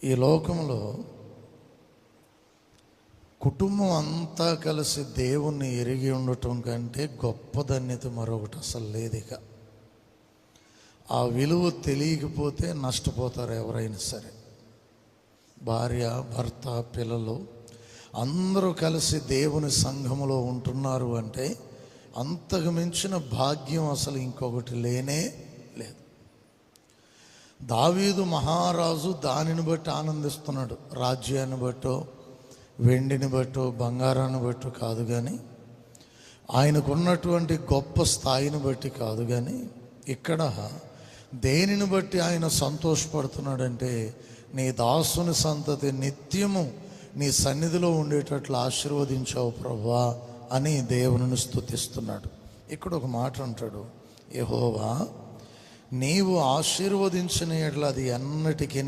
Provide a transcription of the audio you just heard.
ఈ లోకంలో కుటుంబం అంతా కలిసి దేవుణ్ణి ఎరిగి ఉండటం కంటే గొప్ప ధన్యత మరొకటి అసలు లేదు. ఇక ఆ విలువ తెలియకపోతే నష్టపోతారు ఎవరైనా సరే. భార్య, భర్త, పిల్లలు అందరూ కలిసి దేవుని సంఘములో ఉంటున్నారు అంటే అంతకు మించిన భాగ్యం అసలు ఇంకొకటి లేనే లేదు. దావీదు మహారాజు దానిని బట్టి ఆనందిస్తున్నాడు. రాజ్యాన్ని బట్టో, వెండిని బట్టో, బంగారాన్ని బట్టో కాదు, కానీ ఆయనకున్నటువంటి గొప్ప స్థాయిని బట్టి కాదు, కానీ ఇక్కడ దేనిని బట్టి ఆయన సంతోషపడుతున్నాడంటే, నీ దాసుని సంతతి నిత్యము నీ సన్నిధిలో ఉండేటట్లు ఆశీర్వదించావు ప్రభువా అని దేవునిని స్తుతిస్తున్నాడు. ఇక్కడ ఒక మాట అంటాడు, యెహోవా నీవు ఆశీర్వదించిన ఎడల అది ఎన్నటికీ